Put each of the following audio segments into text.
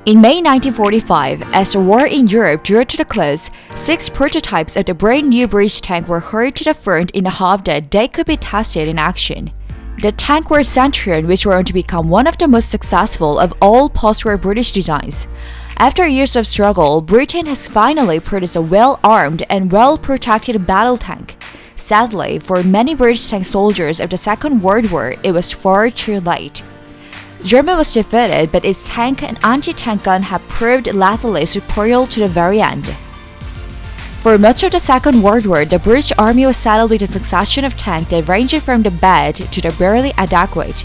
In May 1945, as the war in Europe drew to the close, 6 prototypes of the brand new British tank were hurried to the front in the hope that they could be tested in action. The tank were Centurion, which were to become one of the most successful of all post-war British designs. After years of struggle, Britain has finally produced a well-armed and well-protected battle tank. Sadly, for many British tank soldiers of the Second World War, it was far too late. Germany was defeated, but its tank and anti-tank gun had proved lethally superior to the very end. For much of the Second World War, the British Army was saddled with a succession of tanks that ranged from the bad to the barely adequate.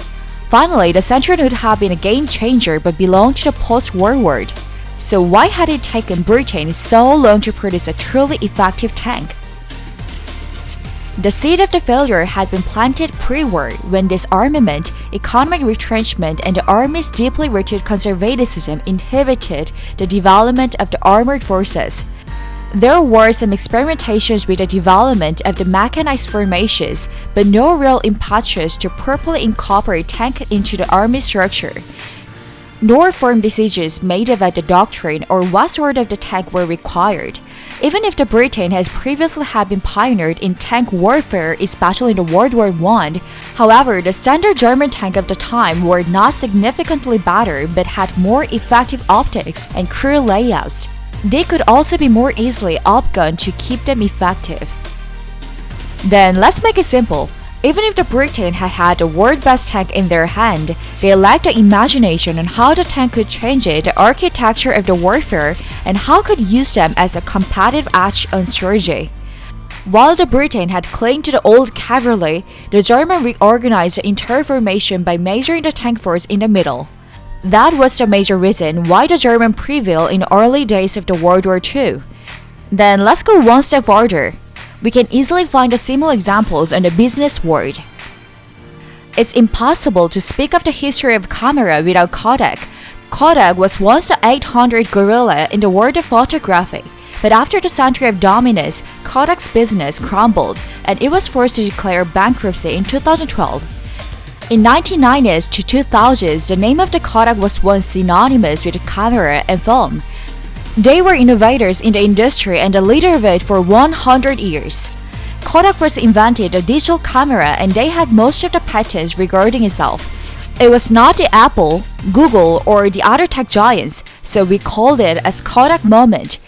Finally, the Centurion would have been a game-changer but belonged to the post-war world. So why had it taken Britain so long to produce a truly effective tank? The seed of the failure had been planted pre-war when disarmament, economic retrenchment, and the Army's deeply rooted conservatism inhibited the development of the armored forces. There were some experimentations with the development of the mechanized formations, but no real impetus to properly incorporate tank into the Army structure. Nor firm decisions made about the doctrine or what sort of the tank were required. Even if the Britain has previously been pioneered in tank warfare, especially in the World War I, however, the standard German tank of the time were not significantly better but had more effective optics and crew layouts. They could also be more easily outgunned to keep them effective. Then let's make it simple. Even if the Britain had had the world's best tank in their hand, they lacked the imagination on how the tank could change the architecture of the warfare and how could use them as a competitive edge on strategy. While the Britain had clung to the old cavalry, the Germans reorganized the entire formation by measuring the tank force in the middle. That was the major reason why the Germans prevailed in the early days of the World War II. Then let's go one step further. We can easily find similar examples in the business world. It's impossible to speak of the history of camera without Kodak. Kodak was once the 800 gorilla in the world of photography, but after the century of dominance, Kodak's business crumbled and it was forced to declare bankruptcy in 2012. In 1990s to 2000s, the name of the Kodak was once synonymous with camera and film. They were innovators in the industry and the leader of it for 100 years. Kodak first invented the digital camera and they had most of the patents regarding itself. It was not the Apple, Google, or the other tech giants, so we called it as Kodak moment.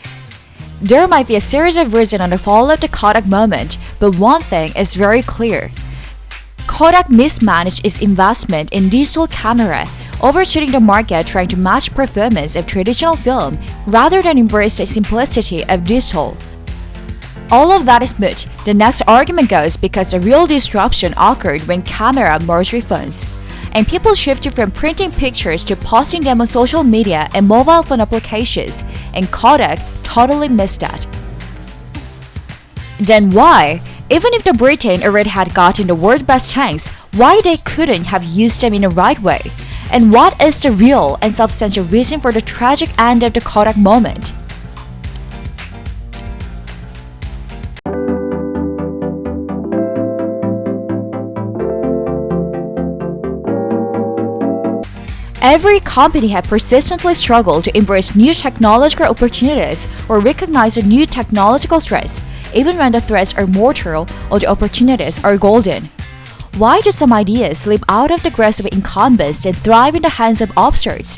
There might be a series of reasons on the fall of the Kodak moment, but one thing is very clear. Kodak mismanaged its investment in digital camera, overshooting the market trying to match performance of traditional film rather than embrace the simplicity of digital. All of that is moot. The next argument goes because the real disruption occurred when camera merged with phones, and people shifted from printing pictures to posting them on social media and mobile phone applications, and Kodak totally missed that. Then why? Even if the Britain already had gotten the world's best tanks, why they couldn't have used them in the right way? And what is the real and substantial reason for the tragic end of the Kodak moment? Every company had persistently struggled to embrace new technological opportunities or recognize the new technological threats, even when the threats are mortal or the opportunities are golden. Why do some ideas slip out of the grasp of incumbents and thrive in the hands of upstarts?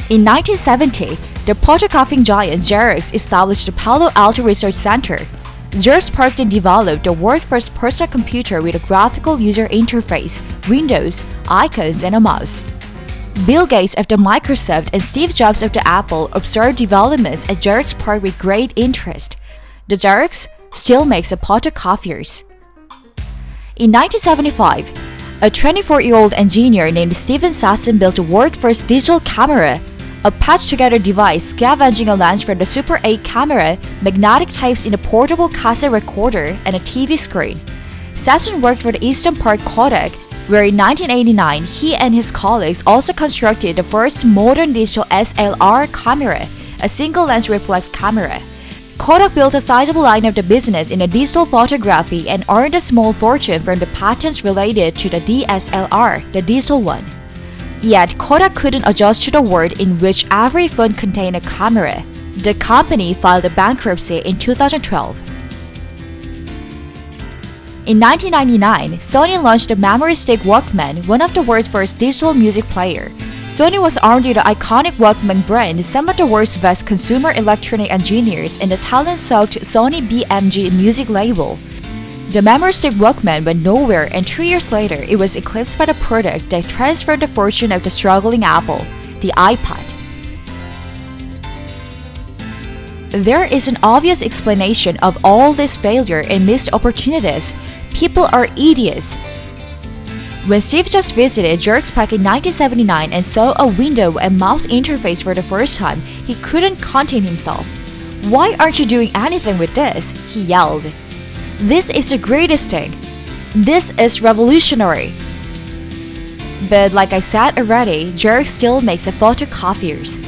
In 1970, the photocopying giant Xerox established the Palo Alto Research Center. Xerox worked and developed the world's first personal computer with a graphical user interface, windows, icons, and a mouse. Bill Gates of the Microsoft and Steve Jobs of the Apple observed developments at Xerox PARC with great interest. The Xerox still makes photocopiers. In 1975, a 24-year-old engineer named Steven Sasson built the world's first digital camera, a patched-together device scavenging a lens from the Super 8 camera, magnetic tapes in a portable cassette recorder, and a TV screen. Sasson worked for the Eastman Kodak, where in 1989 he and his colleagues also constructed the first modern digital DSLR camera, a single-lens reflex camera. Kodak built a sizable line of the business in digital photography and earned a small fortune from the patents related to the DSLR, the digital one. Yet Kodak couldn't adjust to the world in which every phone contained a camera. The company filed a bankruptcy in 2012. In 1999, Sony launched the memory stick Walkman, one of the world's first digital music player. Sony was armed with the iconic Walkman brand, some of the world's best consumer electronic engineers, and the talent-soaked Sony BMG music label. The memory stick Walkman went nowhere, and 3 years later, it was eclipsed by the product that transferred the fortune of the struggling Apple, the iPod. There is an obvious explanation of all this failure and missed opportunities. People are idiots. When Steve Jobs visited Xerox PARC in 1979 and saw a window and mouse interface for the first time, he couldn't contain himself. "Why aren't you doing anything with this?" he yelled. "This is the greatest thing. This is revolutionary." But like I said already, Xerox still makes the photocopiers.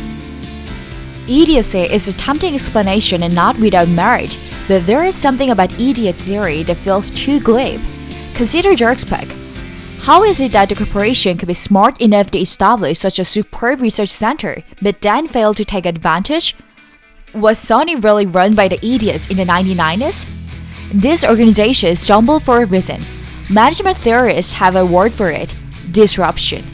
Idiocy is a tempting explanation and not without merit, but there is something about idiot theory that feels too glib. Consider Xerox PARC. How is it that the corporation could be smart enough to establish such a superb research center, but then fail to take advantage? Was Sony really run by the idiots in the 1990s? This organization stumbled for a reason. Management theorists have a word for it: disruption.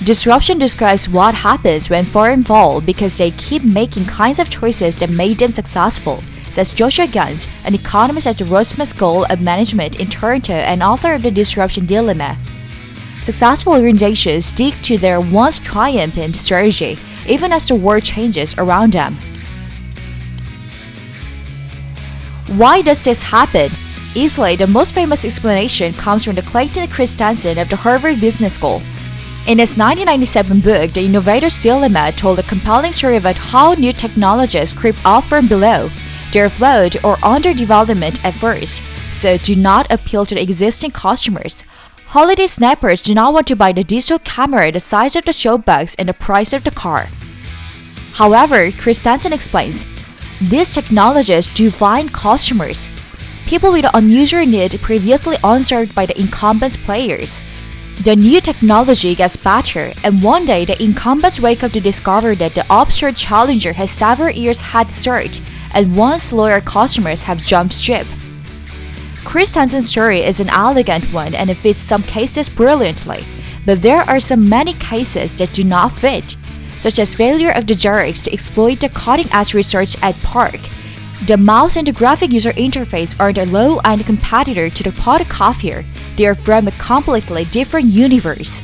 Disruption describes what happens when firms fall because they keep making kinds of choices that made them successful, says Joshua Ganz, an economist at the Rosman School of Management in Toronto and author of The Disruption Dilemma. Successful organizations stick to their once triumphant strategy, even as the world changes around them. Why does this happen? Easily, the most famous explanation comes from the Clayton Christensen of the Harvard Business School. In his 1997 book, The Innovators Dilemma told a compelling story about how new technologies creep up from below. They're flawed or under development at first, so do not appeal to the existing customers. Holiday snappers do not want to buy the digital camera the size of the showbox and the price of the car. However, Christensen explains, these technologies do find customers, people with an unusual need previously unserved by the incumbent players. The new technology gets better, and one day the incumbents wake up to discover that the upstart challenger has several years head start, and once loyal customers have jumped ship. Christensen's story is an elegant one and it fits some cases brilliantly, but there are some many cases that do not fit, such as failure of the Xerox to exploit the cutting-edge research at PARC. The mouse and the graphic user interface are the low-end competitor to the photocopier. They are from a completely different universe.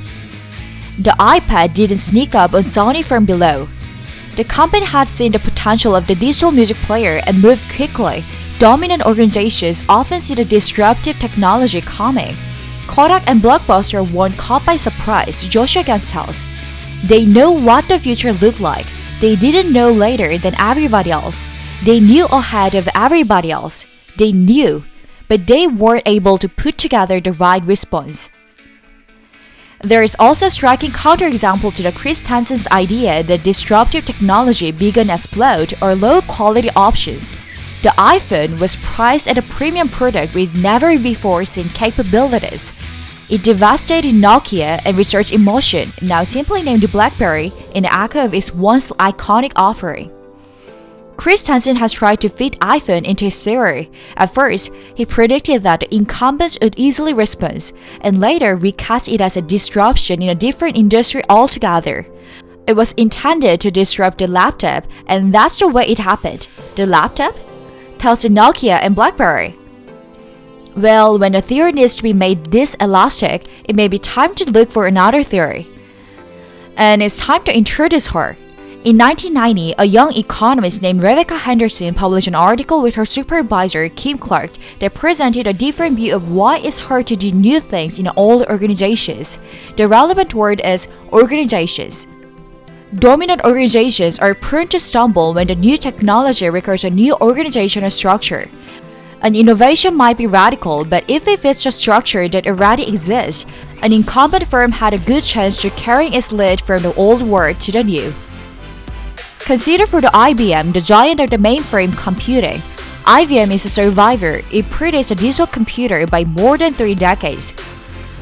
The iPad didn't sneak up on Sony from below. The company had seen the potential of the digital music player and moved quickly. Dominant organizations often see the disruptive technology coming. Kodak and Blockbuster weren't caught by surprise, Joshua Ganz tells. They know what the future looked like. They didn't know later than everybody else. They knew ahead of everybody else. They knew, but they weren't able to put together the right response. There is also a striking counterexample to the Christensen's idea that disruptive technology began as flawed or low-quality options. The iPhone was priced as a premium product with never-before-seen capabilities. It devastated Nokia and Research in Motion, now simply named the BlackBerry, in the echo of its once iconic offering. Christensen has tried to fit iPhone into his theory. At first, he predicted that the incumbents would easily respond, and later recast it as a disruption in a different industry altogether. It was intended to disrupt the laptop, and that's the way it happened. The laptop? Tells the Nokia and BlackBerry. Well, when a theory needs to be made this elastic, it may be time to look for another theory. And it's time to introduce her. In 1990, a young economist named Rebekah Henderson published an article with her supervisor, Kim Clark, that presented a different view of why it's hard to do new things in old organizations. The relevant word is organizations. Dominant organizations are prone to stumble when the new technology requires a new organizational structure. An innovation might be radical, but if it fits the structure that already exists, an incumbent firm had a good chance to carry its lead from the old world to the new. Consider for the IBM, the giant of the mainframe computing. IBM is a survivor. It predates a digital computer by more than 3 decades.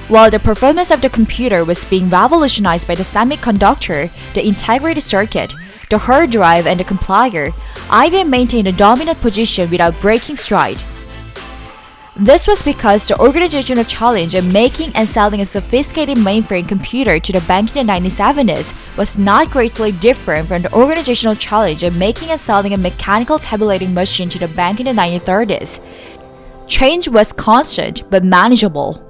While the performance of the computer was being revolutionized by the semiconductor, the integrated circuit, the hard drive, and the compiler, IBM maintained a dominant position without breaking stride. This was because the organizational challenge of making and selling a sophisticated mainframe computer to the bank in the 1970s was not greatly different from the organizational challenge of making and selling a mechanical tabulating machine to the bank in the 1930s. Change was constant but manageable.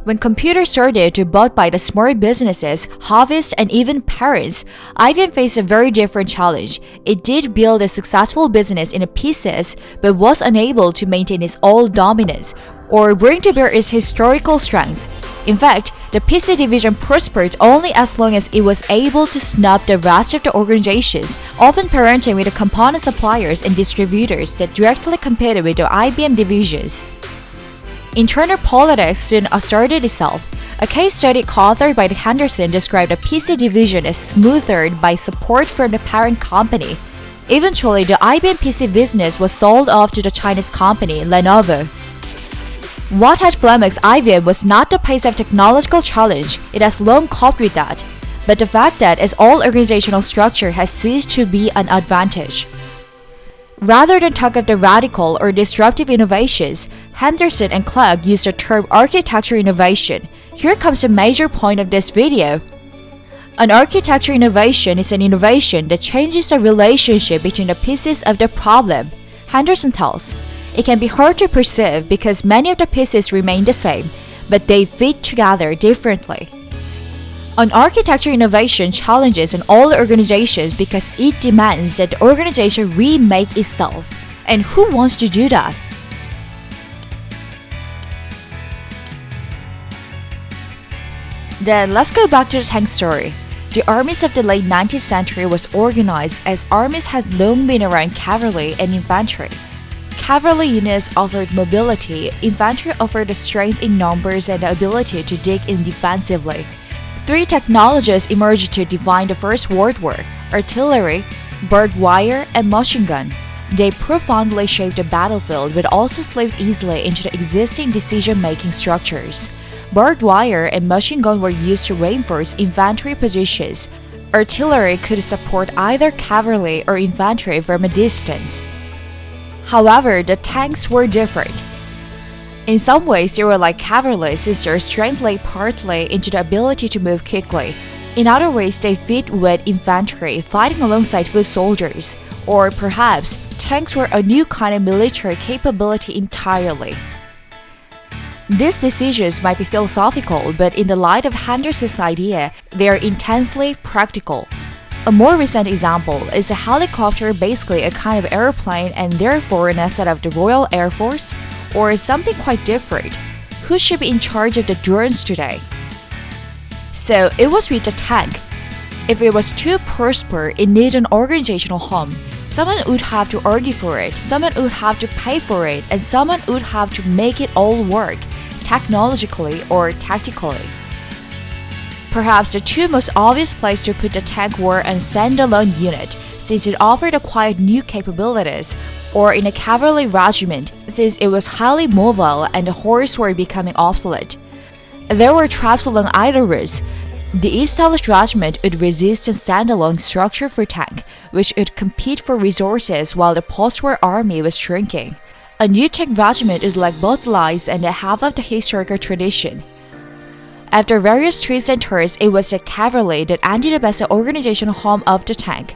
When computers started to be bought by the smart businesses, hobbyists, and even parents, IBM faced a very different challenge. It did build a successful business in pieces, but was unable to maintain its old dominance or bring to bear its historical strength. In fact, the PC division prospered only as long as it was able to snub the rest of the organizations, often parenting with the component suppliers and distributors that directly competed with the IBM divisions. Internal politics soon asserted itself. A case study co-authored by Henderson described the PC division as smothered by support from the parent company. Eventually, the IBM PC business was sold off to the Chinese company Lenovo. What had flummoxed IBM was not the pace of technological challenge, it has long coped with that, but the fact that its all organizational structure has ceased to be an advantage. Rather than talk of the radical or disruptive innovations, Henderson and Clark used the term architecture innovation. Here comes a major point of this video. An architecture innovation is an innovation that changes the relationship between the pieces of the problem. Henderson tells, it can be hard to perceive because many of the pieces remain the same, but they fit together differently. An architecture innovation challenges in all organizations because it demands that the organization remake itself. And who wants to do that? Then let's go back to the tank story. The armies of the late 19th century was organized as armies had long been around cavalry and infantry. Cavalry units offered mobility, infantry offered the strength in numbers and the ability to dig in defensively. Three technologies emerged to define the First World War: artillery, barbed wire, and machine gun. They profoundly shaped the battlefield but also slipped easily into the existing decision-making structures. Barbed wire and machine gun were used to reinforce infantry positions. Artillery could support either cavalry or infantry from a distance. However, the tanks were different. In some ways, they were like cavalry since their strength lay partly into the ability to move quickly. In other ways, they fit with infantry fighting alongside foot soldiers. Or perhaps, tanks were a new kind of military capability entirely. These decisions might be philosophical, but in the light of Henderson's idea, they are intensely practical. A more recent example is a helicopter, basically a kind of airplane and therefore an asset of the Royal Air Force, or something quite different. Who should be in charge of the drones today? So it was with the tank. If it was to prosper, it needed an organizational home. Someone would have to argue for it, someone would have to pay for it, and someone would have to make it all work, technologically or tactically. Perhaps the two most obvious places to put the tank were a standalone unit, since it offered acquired new capabilities, or in a cavalry regiment, since it was highly mobile and the horse were becoming obsolete. There were traps along either routes. The established regiment would resist a standalone structure for tank, which would compete for resources while the post-war army was shrinking. A new tank regiment would lack both lives and half of the historical tradition. After various twists and turns, it was the cavalry that ended up as the organizational home of the tank.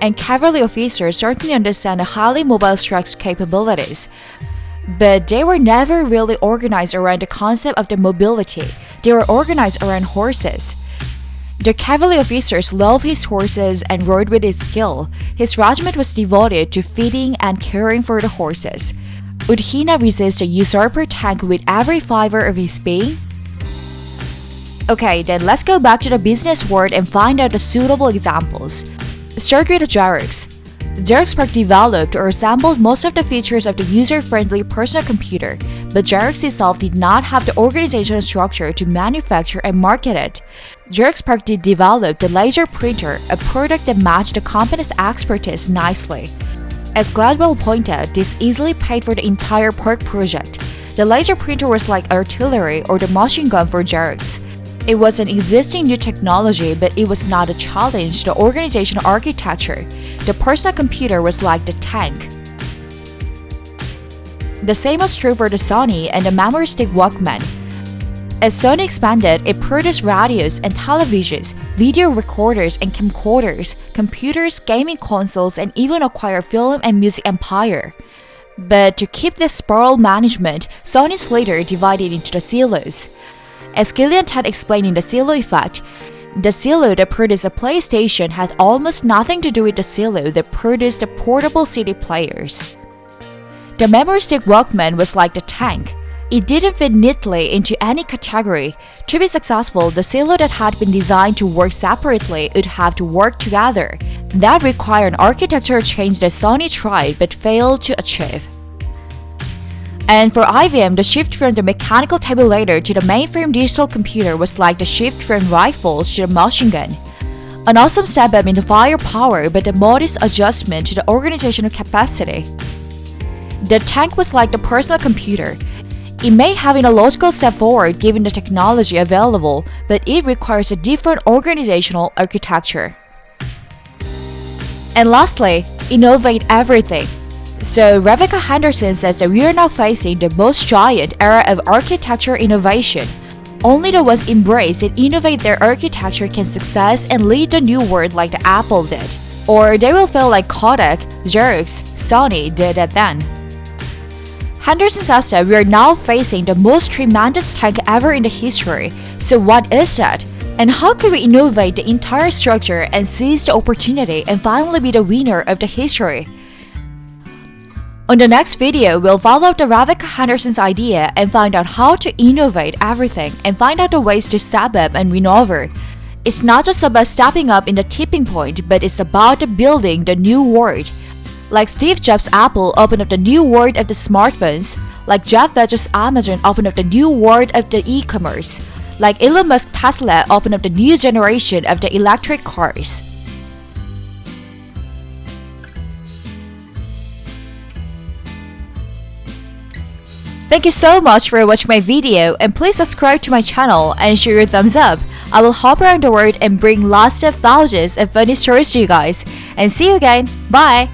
And cavalry officers certainly understand the highly mobile strike's capabilities. But they were never really organized around the concept of the mobility. They were organized around horses. The cavalry officers loved his horses and rode with his skill. His regiment was devoted to feeding and caring for the horses. Would he not resist a usurper tank with every fiber of his being? Okay, then let's go back to the business world and find out the suitable examples. Start with the Xerox. Xerox developed or assembled most of the features of the user-friendly personal computer, but Xerox itself did not have the organizational structure to manufacture and market it. Xerox did develop the laser printer, a product that matched the company's expertise nicely. As Gladwell pointed out, this easily paid for the entire PARC project. The laser printer was like artillery or the machine gun for Xerox. It was an existing new technology, but it was not a challenge to the organizational architecture. The personal computer was like the tank. The same was true for the Sony and the memory stick Walkman. As Sony expanded, it produced radios and televisions, video recorders and camcorders, computers, gaming consoles, and even acquired film and music empire. But to keep this spiral management, Sony's later divided into the silos. As Gillian Ted explained in the silo effect, the silo that produced a PlayStation had almost nothing to do with the silo that produced the portable CD players. The memory stick Walkman was like the tank. It didn't fit neatly into any category. To be successful, the silo that had been designed to work separately would have to work together. That required an architecture change that Sony tried but failed to achieve. And for IBM, the shift from the mechanical tabulator to the mainframe digital computer was like the shift from rifles to the machine gun. An awesome step up in the firepower, but a modest adjustment to the organizational capacity. The tank was like the personal computer. It may have been a logical step forward given the technology available, but it requires a different organizational architecture. And lastly, innovate everything. So Rebekah Henderson says that we are now facing the most giant era of architecture innovation. Only the ones embrace and innovate their architecture can succeed and lead the new world like the Apple did. Or they will fail like Kodak, Xerox, Sony did at then. Henderson says that we are now facing the most tremendous tank ever in the history. So what is that? And how could we innovate the entire structure and seize the opportunity and finally be the winner of the history? On the next video, we'll follow up the Rebekah Henderson's idea and find out how to innovate everything and find out the ways to step up and win over. It's not just about stepping up in the tipping point, but it's about building the new world. Like Steve Jobs' Apple opened up the new world of the smartphones, like Jeff Bezos' Amazon opened up the new world of the e-commerce, like Elon Musk's Tesla opened up the new generation of the electric cars. Thank you so much for watching my video, and please subscribe to my channel and share your thumbs up. I will hop around the world and bring lots of thousands of funny stories to you guys. And see you again. Bye!